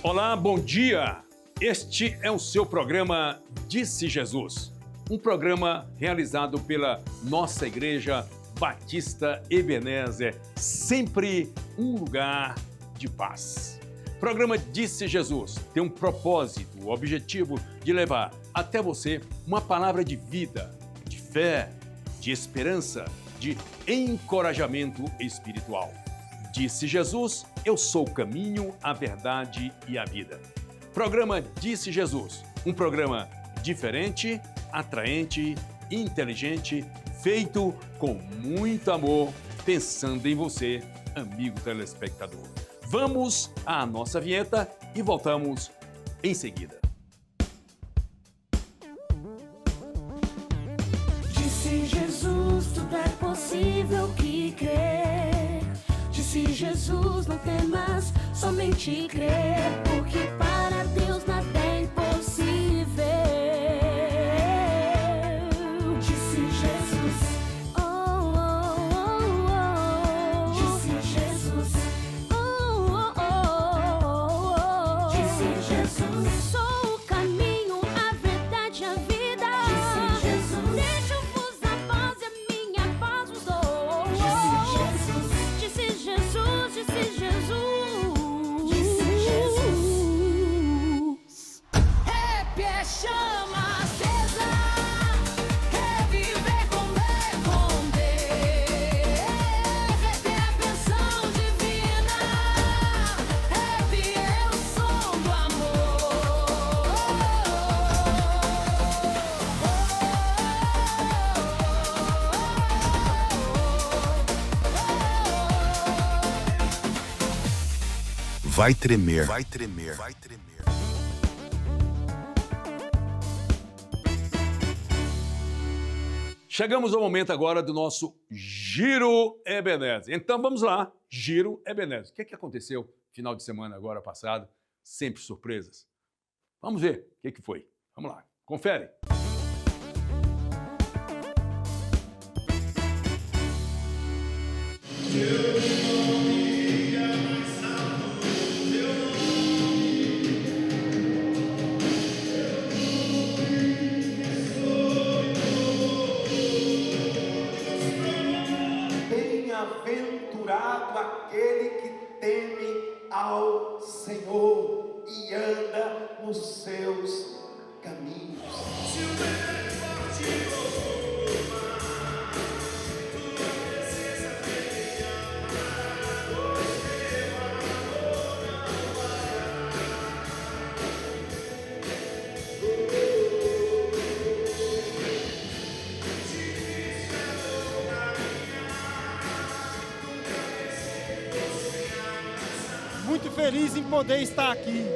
Olá, bom dia! Este é o seu programa Disse Jesus, um programa realizado pela nossa Igreja Batista Ebenezer, sempre um lugar de paz. O programa Disse Jesus tem um propósito, o objetivo de levar até você uma palavra de vida, de fé, de esperança, de encorajamento espiritual. Disse Jesus, eu sou o caminho, a verdade e a vida. Programa Disse Jesus, um programa diferente, atraente, inteligente, feito com muito amor, pensando em você, amigo telespectador. Vamos à nossa vinheta e voltamos em seguida. Disse Jesus, tudo é possível que crer. Disse Jesus, não temas, somente crer, porque para Deus nada é impossível. Disse Jesus, oh, oh, oh, oh. Disse Jesus, oh, oh, oh, oh, oh. Disse Jesus, sou o caminho, a verdade e a vida. Disse Jesus, deixo-vos a paz e a minha paz vos dou. Disse Jesus, disse Jesus, disse Jesus, disse Jesus. Rap é chama acesa, reviver com Deus. Rap é a bênção divina, rap é o som do amor. Vai tremer, vai tremer, vai tremer. Chegamos ao momento agora do nosso Giro Ebenezer. Então vamos lá, Giro Ebenezer. O que aconteceu no final de semana agora passado? Sempre surpresas. Vamos ver o que foi. Vamos lá, confere. Bem-aventurado aquele que teme ao Senhor e anda nos seus caminhos. Muito feliz em poder estar aqui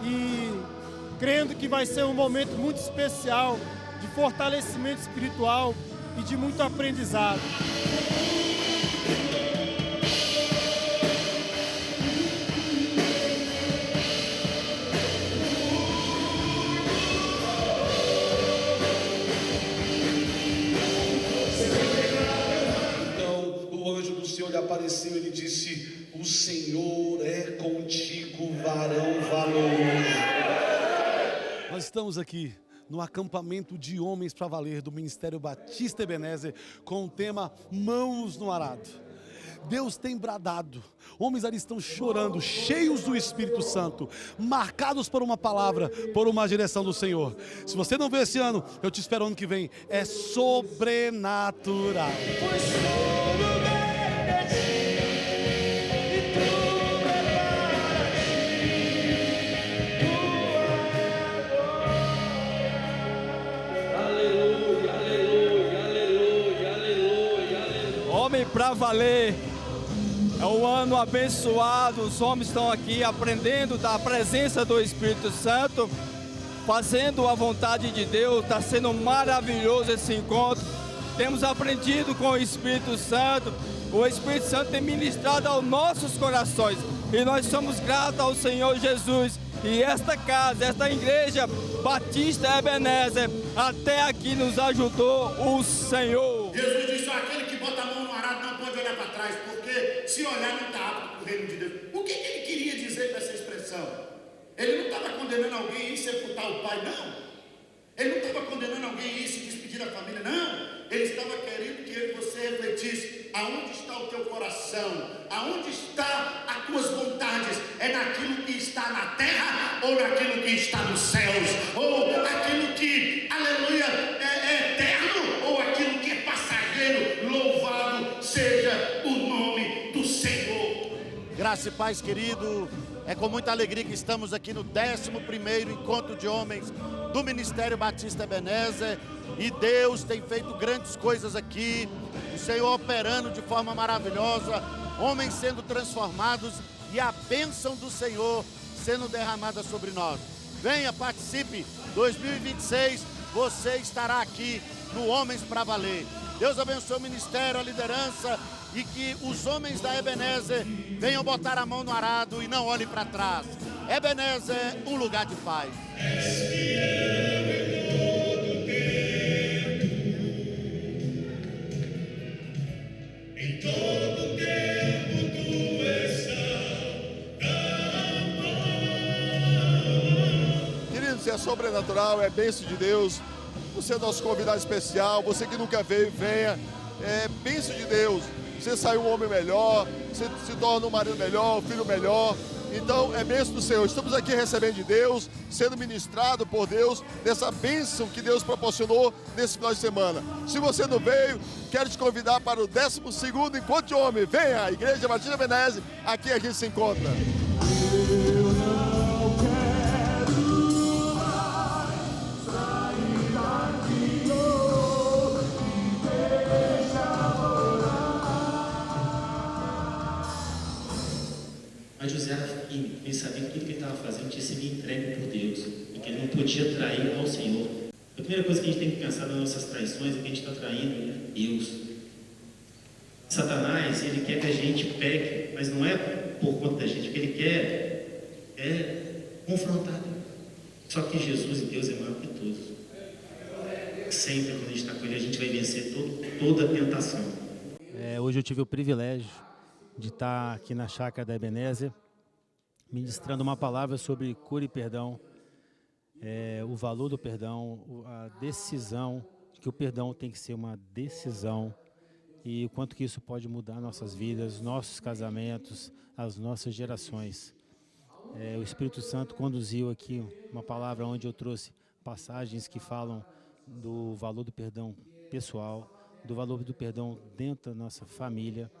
e crendo que vai ser um momento muito especial de fortalecimento espiritual e de muito aprendizado. Então o anjo do Senhor lhe apareceu e ele disse: o Senhor é contigo, varão valoroso. Nós estamos aqui no acampamento de homens para valer do Ministério Batista Ebenezer com o tema Mãos no Arado. Deus tem bradado, homens ali estão chorando, cheios do Espírito Santo, marcados por uma palavra, por uma direção do Senhor. Se você não veio esse ano, eu te espero ano que vem, é sobrenatural. Homem pra valer, é um ano abençoado, os homens estão aqui aprendendo da presença do Espírito Santo, fazendo a vontade de Deus, está sendo maravilhoso esse encontro, temos aprendido com o Espírito Santo tem ministrado aos nossos corações e nós somos gratos ao Senhor Jesus. E esta casa, esta igreja Batista Ebenezer, até aqui nos ajudou o Senhor. Jesus disse: aquele que bota a mão no arado não pode olhar para trás, porque se olhar não está apto para o reino de Deus. O que ele queria dizer com essa expressão? condenando alguém a ir sepultar o pai, não. Ele não estava condenando alguém a ir se despedir da família, não. Ele estava querendo que você refletisse: aonde está o teu coração? Aonde está as tuas vontades? É naquilo que está na terra ou naquilo que está nos céus? Ou aquilo que, aleluia, é eterno ou aquilo que é passageiro? Louvado seja o nome do Senhor. Graça e paz, querido. É com muita alegria que estamos aqui no 11º Encontro de Homens do Ministério Batista Ebenezer. E Deus tem feito grandes coisas aqui. O Senhor operando de forma maravilhosa. Homens sendo transformados e a bênção do Senhor sendo derramada sobre nós. Venha, participe. 2026, você estará aqui no Homens para Valer. Deus abençoe o ministério, a liderança, e que os homens da Ebenezer venham botar a mão no arado e não olhem para trás. Ebenezer, um lugar de paz. Em todo tempo tu estás. Querido, se é sobrenatural, é bênção de Deus. Você é nosso convidado especial. Você que nunca veio, venha. É bênção de Deus. Você sai um homem melhor, você se torna um marido melhor, um filho melhor. Então, é bênção do Senhor. Estamos aqui recebendo de Deus, sendo ministrado por Deus, dessa bênção que Deus proporcionou nesse final de semana. Se você não veio, quero te convidar para o 12º Encontro de Homens. Venha, a Igreja Batista Ebenezer, aqui a gente se encontra. Mas José, ele sabia que tudo que ele estava fazendo tinha sido entregue por Deus, e que ele não podia trair ao Senhor. A primeira coisa que a gente tem que pensar nas nossas traições é que a gente está traindo Deus. Satanás, ele quer que a gente peque, mas não é por conta da gente, o que ele quer é confrontar Deus. Só que Jesus e Deus é maior que todos. Sempre quando a gente está com ele, a gente vai vencer toda a tentação. Hoje eu tive o privilégio de estar aqui na chácara da Ebenezer, ministrando uma palavra sobre cura e perdão, o valor do perdão, a decisão, que o perdão tem que ser uma decisão, e o quanto que isso pode mudar nossas vidas, nossos casamentos, as nossas gerações. O Espírito Santo conduziu aqui uma palavra onde eu trouxe passagens que falam do valor do perdão pessoal, do valor do perdão dentro da nossa família,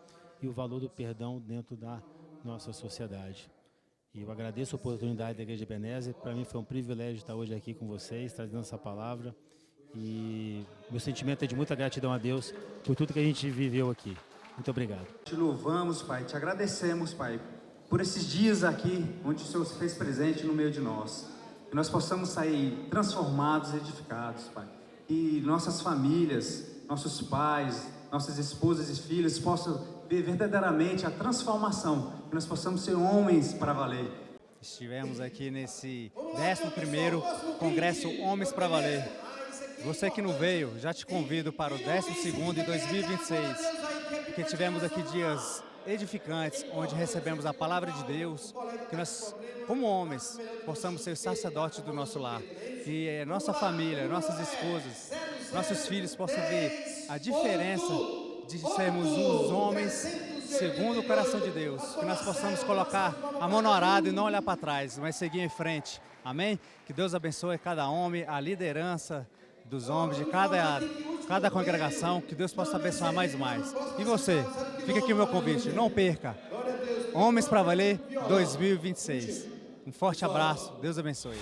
e o valor do perdão dentro da nossa sociedade. E eu agradeço a oportunidade da Igreja Ebenezer. Para mim foi um privilégio estar hoje aqui com vocês, trazendo essa palavra. E meu sentimento é de muita gratidão a Deus por tudo que a gente viveu aqui. Muito obrigado. Te louvamos, Pai, te agradecemos, Pai, por esses dias aqui, onde o Senhor se fez presente no meio de nós. Que nós possamos sair transformados e edificados, Pai. E nossas famílias, nossos pais, nossas esposas e filhos possam ver verdadeiramente a transformação, que nós possamos ser homens para valer. Estivemos aqui nesse 11º Congresso Homens para Valer. Você que não veio, já te convido para o 12º de 2026, porque tivemos aqui dias edificantes, onde recebemos a palavra de Deus, que nós, como homens, possamos ser sacerdotes do nosso lar, e nossa família, nossas esposas, nossos filhos possam ver a diferença de sermos uns homens segundo o coração de Deus, que nós possamos colocar a mão no arado e não olhar para trás, mas seguir em frente. Amém? Que Deus abençoe cada homem, a liderança dos homens de cada congregação, que Deus possa abençoar mais e mais. E você, fica aqui o meu convite, não perca. Homens para Valer 2026. Um forte abraço, Deus abençoe.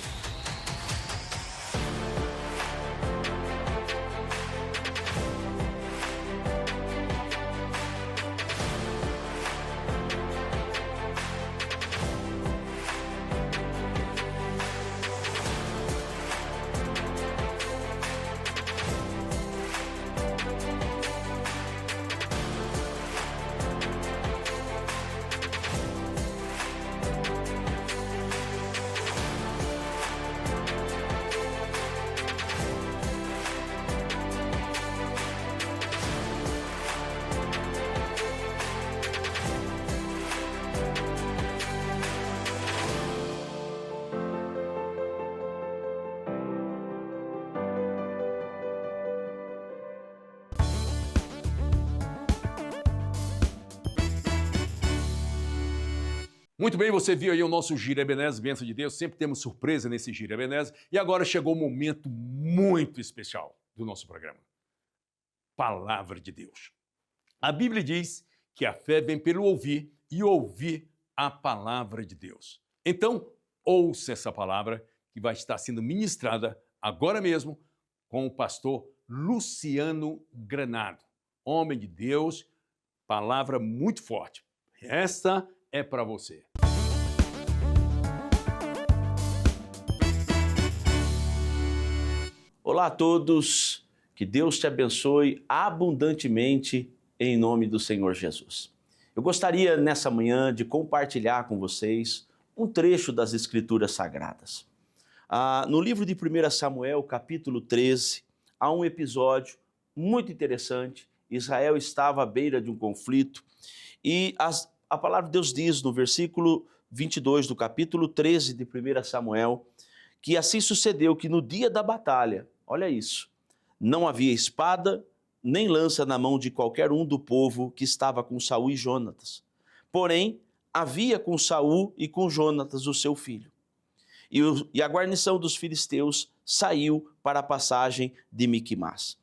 Muito bem, você viu aí o nosso Giro Ebenezer, bênção de Deus. Sempre temos surpresa nesse Giro Ebenezer. E agora chegou um momento muito especial do nosso programa. Palavra de Deus. A Bíblia diz que a fé vem pelo ouvir e ouvir a palavra de Deus. Então, ouça essa palavra que vai estar sendo ministrada agora mesmo com o pastor Luciano Granado. Homem de Deus, palavra muito forte. Essa é para você. Olá a todos, que Deus te abençoe abundantemente em nome do Senhor Jesus. Eu gostaria nessa manhã de compartilhar com vocês um trecho das Escrituras Sagradas. No livro de 1 Samuel, capítulo 13, há um episódio muito interessante. Israel estava à beira de um conflito e a palavra de Deus diz no versículo 22 do capítulo 13 de 1 Samuel, que assim sucedeu que no dia da batalha, olha isso, não havia espada nem lança na mão de qualquer um do povo que estava com Saul e Jonatas. Porém, havia com Saul e com Jonatas o seu filho. E a guarnição dos filisteus saiu para a passagem de Miquimás.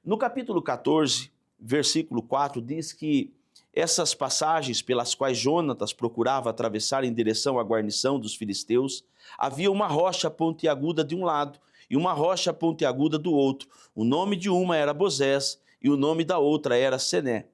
No capítulo 14, versículo 4, diz que essas passagens pelas quais Jonatas procurava atravessar em direção à guarnição dos filisteus, havia uma rocha pontiaguda de um lado e uma rocha pontiaguda do outro. O nome de uma era Bozés e o nome da outra era Sené.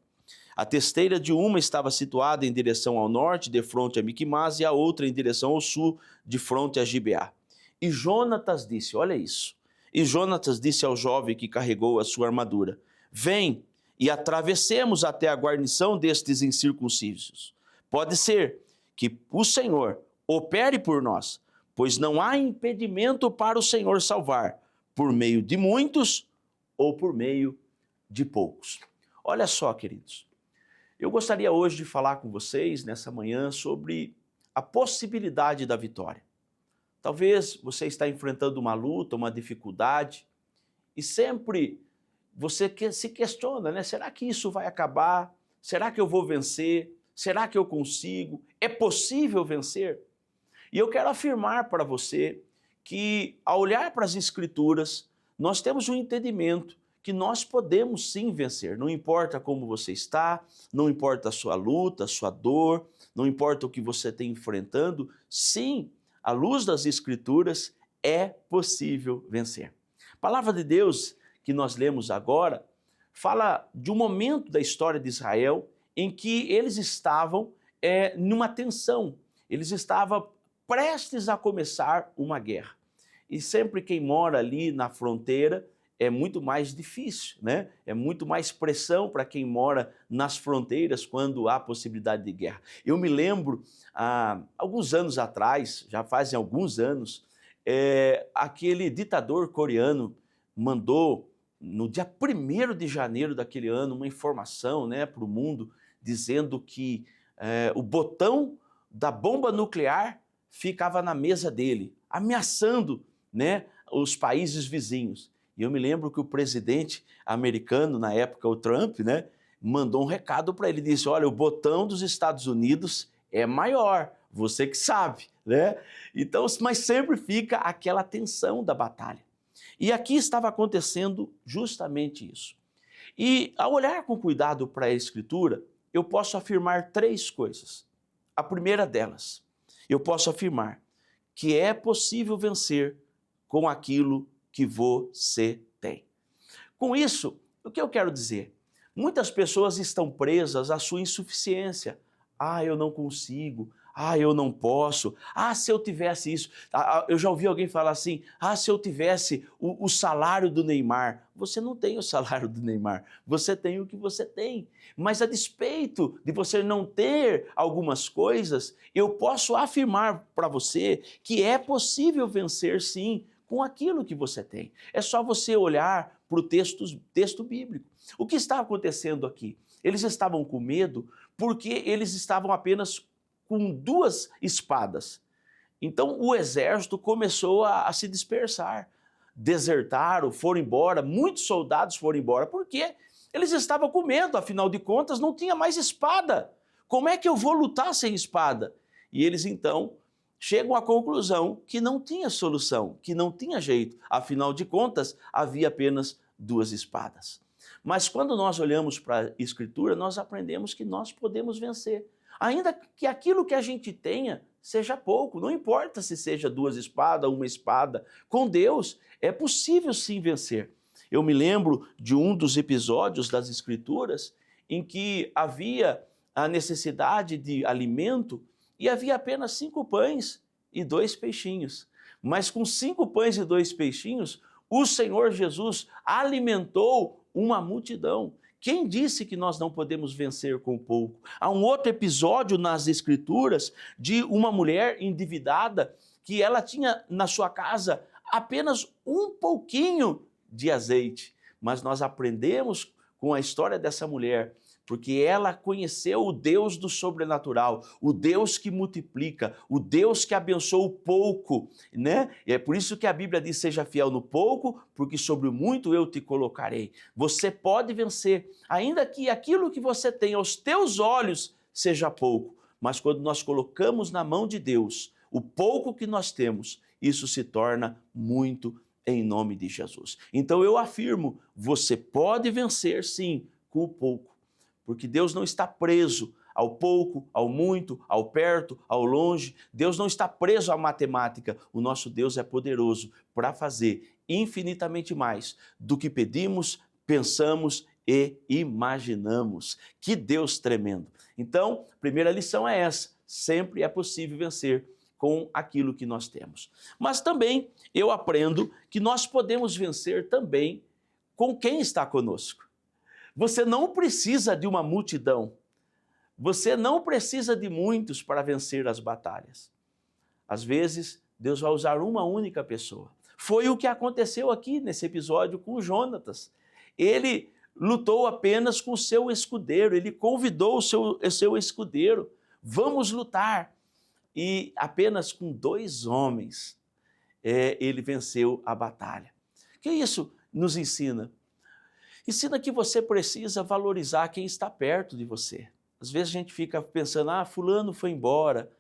A testeira de uma estava situada em direção ao norte, de fronte a Miquimás, e a outra em direção ao sul, de fronte a Gibeá. E Jonatas disse, olha isso, e Jonatas disse ao jovem que carregou a sua armadura, vem e atravessemos até a guarnição destes incircuncisos. Pode ser que o Senhor opere por nós, pois não há impedimento para o Senhor salvar, por meio de muitos ou por meio de poucos. Olha só, queridos, eu gostaria hoje de falar com vocês, nessa manhã, sobre a possibilidade da vitória. Talvez você está enfrentando uma luta, uma dificuldade, e sempre você se questiona, né? Será que isso vai acabar? Será que eu vou vencer? Será que eu consigo? É possível vencer? E eu quero afirmar para você que, ao olhar para as Escrituras, nós temos um entendimento que nós podemos sim vencer. Não importa como você está, não importa a sua luta, a sua dor, não importa o que você está enfrentando, sim, à luz das Escrituras, é possível vencer. A palavra de Deus que nós lemos agora fala de um momento da história de Israel em que eles estavam numa tensão, eles estavam prestes a começar uma guerra. E sempre quem mora ali na fronteira é muito mais difícil, né? É muito mais pressão para quem mora nas fronteiras quando há possibilidade de guerra. Eu me lembro, alguns anos atrás, já fazem alguns anos, aquele ditador coreano mandou, no dia 1º de janeiro daquele ano, uma informação, né, para o mundo, dizendo que o botão da bomba nuclear ficava na mesa dele, ameaçando, né, os países vizinhos. E eu me lembro que o presidente americano, na época, o Trump, né, mandou um recado para ele, disse, olha, o botão dos Estados Unidos é maior, você que sabe, né? Então, mas sempre fica aquela tensão da batalha. E aqui estava acontecendo justamente isso. E ao olhar com cuidado para a Escritura, eu posso afirmar 3 coisas. A primeira delas, eu posso afirmar que é possível vencer com aquilo que você tem. Com isso, o que eu quero dizer? Muitas pessoas estão presas à sua insuficiência. Eu não consigo. Eu não posso. Se eu tivesse isso. Eu já ouvi alguém falar assim, se eu tivesse o salário do Neymar. Você não tem o salário do Neymar, você tem o que você tem. Mas a despeito de você não ter algumas coisas, eu posso afirmar para você que é possível vencer sim, com aquilo que você tem. É só você olhar para o texto bíblico. O que está acontecendo aqui? Eles estavam com medo porque eles estavam apenas com 2 espadas. Então o exército começou a se dispersar, desertaram, foram embora, muitos soldados foram embora, porque eles estavam com medo, afinal de contas não tinha mais espada. Como é que eu vou lutar sem espada? E eles então chegam à conclusão que não tinha solução, que não tinha jeito. Afinal de contas, havia apenas 2 espadas. Mas quando nós olhamos para a Escritura, nós aprendemos que nós podemos vencer. Ainda que aquilo que a gente tenha seja pouco, não importa se seja 2 espadas, 1 espada, com Deus é possível sim vencer. Eu me lembro de um dos episódios das Escrituras em que havia a necessidade de alimento e havia apenas 5 pães e 2 peixinhos. Mas com 5 pães e 2 peixinhos, o Senhor Jesus alimentou uma multidão. Quem disse que nós não podemos vencer com pouco? Há um outro episódio nas Escrituras de uma mulher endividada que ela tinha na sua casa apenas um pouquinho de azeite. Mas nós aprendemos com a história dessa mulher, porque ela conheceu o Deus do sobrenatural, o Deus que multiplica, o Deus que abençoa o pouco, né? E é por isso que a Bíblia diz, seja fiel no pouco, porque sobre o muito eu te colocarei. Você pode vencer, ainda que aquilo que você tem aos teus olhos seja pouco, mas quando nós colocamos na mão de Deus o pouco que nós temos, isso se torna muito em nome de Jesus. Então eu afirmo, você pode vencer sim com o pouco, porque Deus não está preso ao pouco, ao muito, ao perto, ao longe. Deus não está preso à matemática. O nosso Deus é poderoso para fazer infinitamente mais do que pedimos, pensamos e imaginamos. Que Deus tremendo! Então, a primeira lição é essa. Sempre é possível vencer com aquilo que nós temos. Mas também eu aprendo que nós podemos vencer também com quem está conosco. Você não precisa de uma multidão. Você não precisa de muitos para vencer as batalhas. Às vezes, Deus vai usar uma única pessoa. Foi o que aconteceu aqui nesse episódio com Jonatas. Ele lutou apenas com o seu escudeiro, ele convidou o seu escudeiro. Vamos lutar. E apenas com 2 homens ele venceu a batalha. O que isso nos ensina? Ensina que você precisa valorizar quem está perto de você. Às vezes a gente fica pensando, fulano foi embora.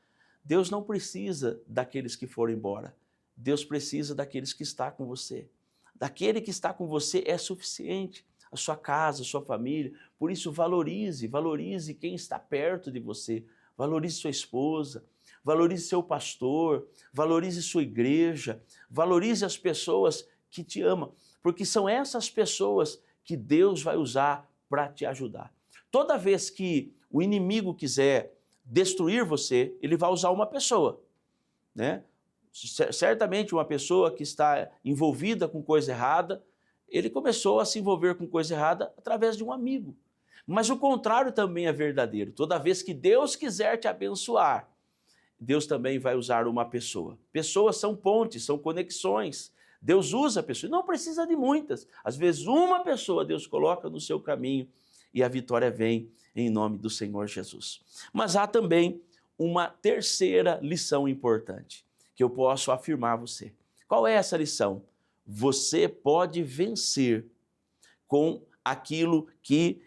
Deus não precisa daqueles que foram embora. Deus precisa daqueles que estão com você. Daquele que está com você é suficiente. A sua casa, a sua família. Por isso valorize quem está perto de você. Valorize sua esposa, valorize seu pastor, valorize sua igreja, valorize as pessoas que te amam. Porque são essas pessoas que Deus vai usar para te ajudar. Toda vez que o inimigo quiser destruir você, ele vai usar uma pessoa, né? Certamente uma pessoa que está envolvida com coisa errada, ele começou a se envolver com coisa errada através de um amigo. Mas o contrário também é verdadeiro. Toda vez que Deus quiser te abençoar, Deus também vai usar uma pessoa. Pessoas são pontes, são conexões. Deus usa pessoas, não precisa de muitas. Às vezes uma pessoa Deus coloca no seu caminho e a vitória vem em nome do Senhor Jesus. Mas há também uma terceira lição importante que eu posso afirmar a você. Qual é essa lição? Você pode vencer com aquilo que...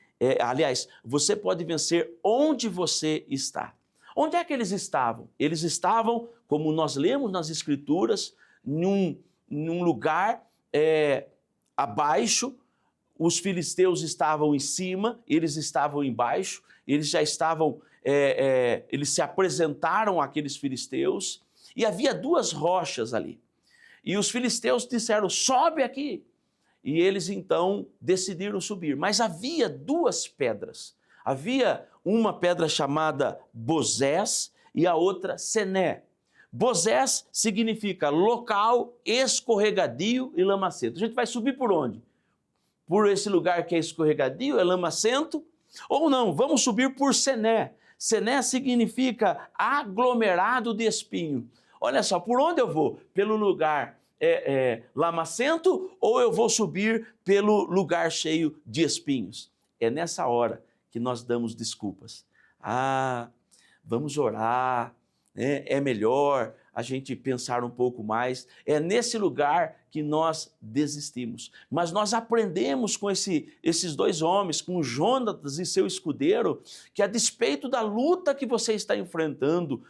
você pode vencer onde você está. Onde é que eles estavam? Eles estavam, como nós lemos nas Escrituras, num lugar abaixo. Os filisteus estavam em cima, eles estavam embaixo, eles já estavam, eles se apresentaram àqueles filisteus, e havia 2 rochas ali. E os filisteus disseram, sobe aqui. E eles então decidiram subir, mas havia 2 pedras. Havia uma pedra chamada Bozés e a outra Sené. Bozés significa local escorregadio e lamacento. A gente vai subir por onde? Por esse lugar que é escorregadio, é lamacento? Ou não, vamos subir por Sené. Sené significa aglomerado de espinho. Olha só, por onde eu vou? Pelo lugar lamacento ou eu vou subir pelo lugar cheio de espinhos? É nessa hora que nós damos desculpas. Vamos orar, é melhor, a gente pensar um pouco mais. É nesse lugar que nós desistimos. Mas nós aprendemos com esses dois homens, com Jonatas e seu escudeiro, que a despeito da luta que você está enfrentando,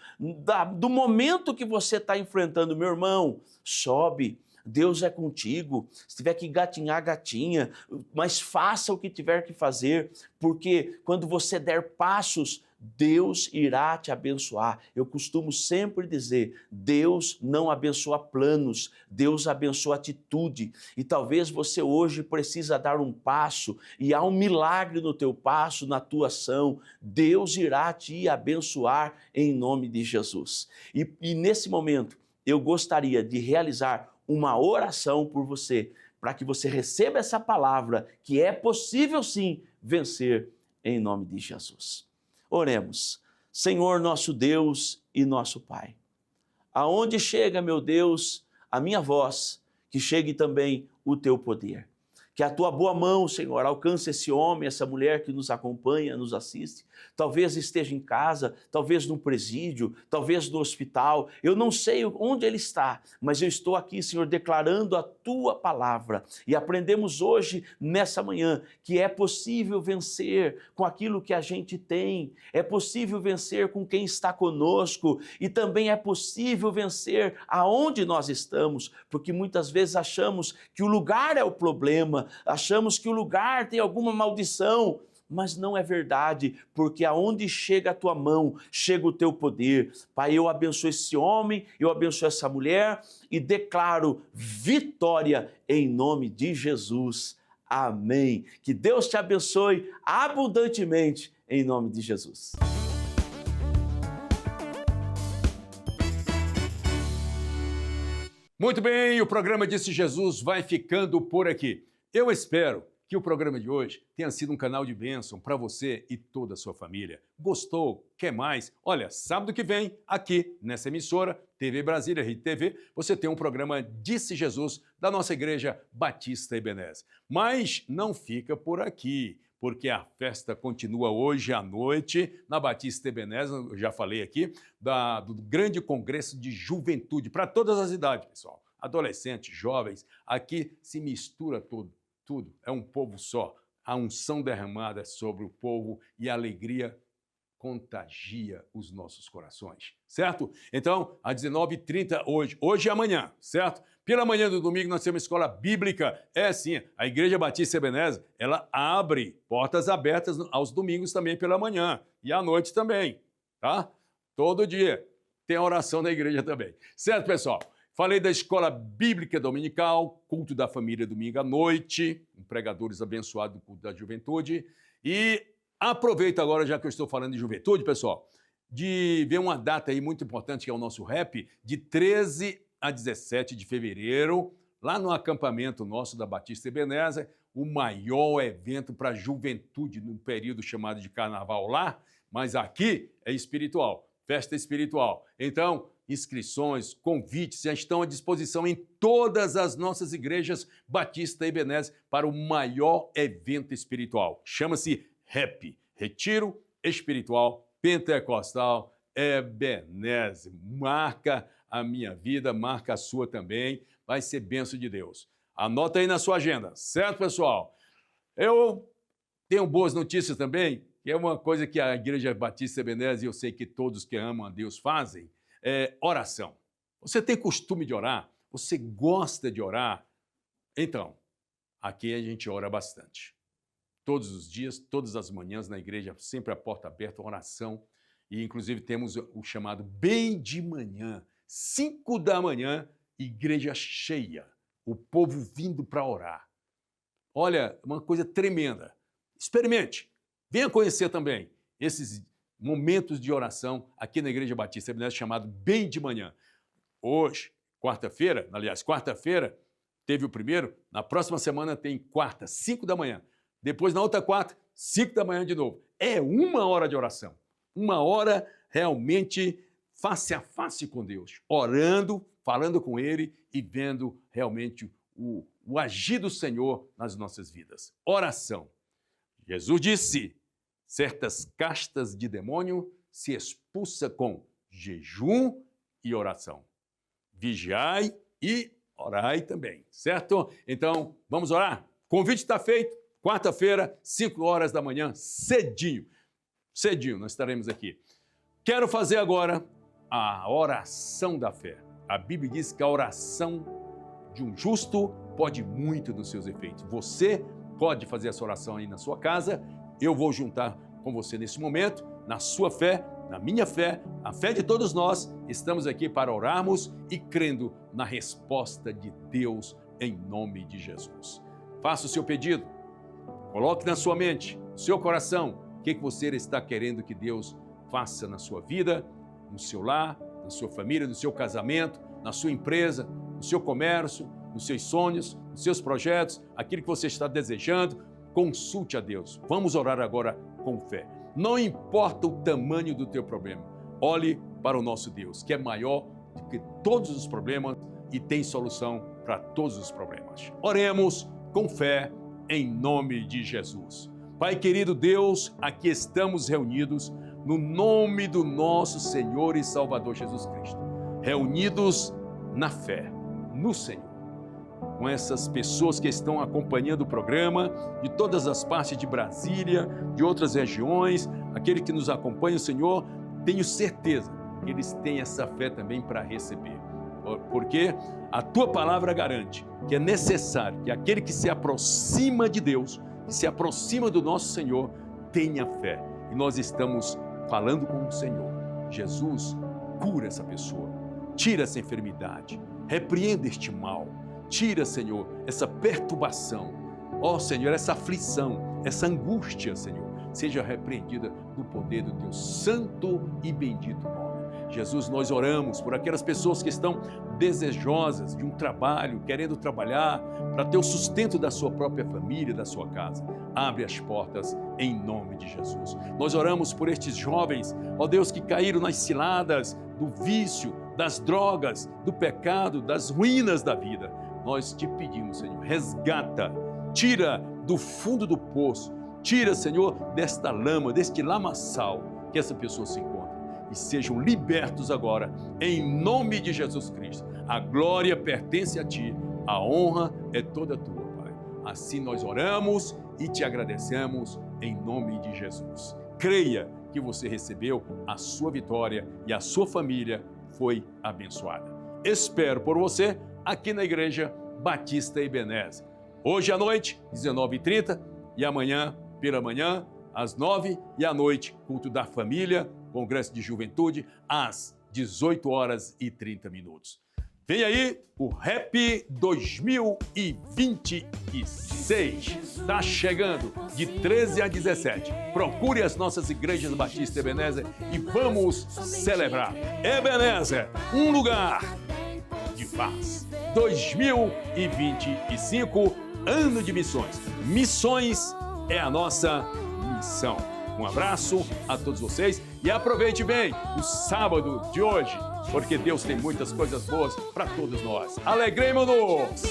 do momento que você está enfrentando, meu irmão, sobe. Deus é contigo, se tiver que gatinhar, gatinha, mas faça o que tiver que fazer, porque quando você der passos, Deus irá te abençoar. Eu costumo sempre dizer, Deus não abençoa planos, Deus abençoa atitude. E talvez você hoje precisa dar um passo, e há um milagre no teu passo, na tua ação. Deus irá te abençoar em nome de Jesus. E nesse momento, eu gostaria de realizar uma oração por você, para que você receba essa palavra, que é possível sim vencer em nome de Jesus. Oremos. Senhor nosso Deus e nosso Pai, aonde chega, meu Deus, a minha voz, que chegue também o teu poder. Que a tua boa mão, Senhor, alcance esse homem, essa mulher que nos acompanha, nos assiste. Talvez esteja em casa, talvez no presídio, talvez no hospital. Eu não sei onde ele está, mas eu estou aqui, Senhor, declarando a tua palavra. E aprendemos hoje, nessa manhã, que é possível vencer com aquilo que a gente tem. É possível vencer com quem está conosco. E também é possível vencer aonde nós estamos, porque muitas vezes achamos que o lugar é o problema, achamos que o lugar tem alguma maldição, mas não é verdade, porque aonde chega a tua mão, chega o teu poder. Pai, eu abençoo esse homem, eu abençoo essa mulher e declaro vitória em nome de Jesus. Amém. Que Deus te abençoe abundantemente em nome de Jesus. Muito bem, o programa Disse Jesus vai ficando por aqui. Eu espero que o programa de hoje tenha sido um canal de bênção para você e toda a sua família. Gostou? Quer mais? Olha, sábado que vem, aqui nessa emissora, TV Brasília, Rede TV, você tem um programa Disse Jesus da nossa Igreja Batista Ebenezer. Mas não fica por aqui, porque a festa continua hoje à noite na Batista Ebenezer, eu já falei aqui, do grande congresso de juventude, para todas as idades, pessoal. Adolescentes, jovens, aqui se mistura tudo. É um povo só. A unção derramada sobre o povo e a alegria contagia os nossos corações, certo? Então, às 19h30 hoje e amanhã, certo? Pela manhã do domingo nós temos escola bíblica. É sim, a Igreja Batista Ebenezer, ela abre portas abertas aos domingos também pela manhã e à noite também, tá? Todo dia tem oração na igreja também. Certo, pessoal? Falei da escola bíblica dominical, culto da família domingo à noite, pregadores abençoados do culto da juventude. E aproveito agora, já que eu estou falando de juventude, pessoal, de ver uma data aí muito importante, que é o nosso rap, de 13 a 17 de fevereiro, lá no acampamento nosso da Batista Ebenezer, o maior evento para a juventude num período chamado de carnaval lá, mas aqui é espiritual, festa espiritual. Então, inscrições, convites já estão à disposição em todas as nossas igrejas Batista Ebenezer para o maior evento espiritual. Chama-se REP, Retiro Espiritual Pentecostal Ebenezer. Marca a minha vida, marca a sua também, vai ser bênção de Deus. Anota aí na sua agenda, certo, pessoal? Eu tenho boas notícias também, que é uma coisa que a Igreja Batista Ebenezer, e eu sei que todos que amam a Deus fazem, é oração. Você tem costume de orar? Você gosta de orar? Então, aqui a gente ora bastante. Todos os dias, todas as manhãs na igreja, sempre a porta aberta, oração. E inclusive temos o chamado bem de manhã, 5 da manhã, igreja cheia, o povo vindo para orar. Olha, uma coisa tremenda. Experimente, venha conhecer também esses momentos de oração aqui na Igreja Batista Ebenezer, chamado bem de manhã. Hoje, quarta-feira, teve o primeiro, na próxima semana tem quarta, 5 da manhã. Depois, na outra quarta, 5 da manhã de novo. É 1 hora de oração. 1 hora realmente face a face com Deus. Orando, falando com Ele e vendo realmente o agir do Senhor nas nossas vidas. Oração. Jesus disse, certas castas de demônio se expulsa com jejum e oração. vigiai e orai também, certo? Então, vamos orar? O convite está feito, quarta-feira, 5 horas da manhã, cedinho. Cedinho, nós estaremos aqui. Quero fazer agora a oração da fé. A Bíblia diz que a oração de um justo pode muito nos seus efeitos. Você pode fazer essa oração aí na sua casa. Eu vou juntar com você nesse momento, na sua fé, na minha fé, a fé de todos nós. Estamos aqui para orarmos e crendo na resposta de Deus em nome de Jesus. Faça o seu pedido. Coloque na sua mente, no seu coração, o que você está querendo que Deus faça na sua vida, no seu lar, na sua família, no seu casamento, na sua empresa, no seu comércio, nos seus sonhos, nos seus projetos, aquilo que você está desejando. Consulte a Deus. Vamos orar agora com fé. Não importa o tamanho do teu problema, olhe para o nosso Deus, que é maior do que todos os problemas e tem solução para todos os problemas. Oremos com fé em nome de Jesus. Pai querido Deus, aqui estamos reunidos no nome do nosso Senhor e Salvador Jesus Cristo, reunidos na fé, no Senhor, com essas pessoas que estão acompanhando o programa, de todas as partes de Brasília, de outras regiões, aquele que nos acompanha, Senhor, tenho certeza que eles têm essa fé também para receber, porque a Tua palavra garante que é necessário que aquele que se aproxima de Deus, que se aproxima do nosso Senhor, tenha fé. E nós estamos falando com o Senhor. Jesus, cura essa pessoa, tira essa enfermidade, repreenda este mal, tira, Senhor, essa perturbação, ó Senhor, essa aflição, essa angústia, Senhor, seja repreendida no poder do Teu santo e bendito nome. Jesus, nós oramos por aquelas pessoas que estão desejosas de um trabalho, querendo trabalhar para ter o sustento da sua própria família, da sua casa. Abre as portas em nome de Jesus. Nós oramos por estes jovens, ó Deus, que caíram nas ciladas do vício, das drogas, do pecado, das ruínas da vida. Nós te pedimos, Senhor, resgata, tira do fundo do poço, tira, Senhor, desta lama, deste lamaçal que essa pessoa se encontra. E sejam libertos agora, em nome de Jesus Cristo. A glória pertence a Ti, a honra é toda Tua, Pai. Assim nós oramos e Te agradecemos em nome de Jesus. Creia que você recebeu a sua vitória e a sua família foi abençoada. Espero por você aqui na Igreja Batista Ebenezer. Hoje à noite, 19h30, e amanhã, pela manhã, às 9h, e à noite, culto da família, Congresso de Juventude, às 18h30. Vem aí o Rap 2026. Está chegando de 13 a 17. Procure as nossas igrejas Batista Ebenezer e vamos celebrar. Ebenezer, um lugar de paz. 2025, ano de missões. Missões é a nossa missão. Um abraço a todos vocês e aproveite bem o sábado de hoje, porque Deus tem muitas coisas boas para todos nós. Alegremos-nos!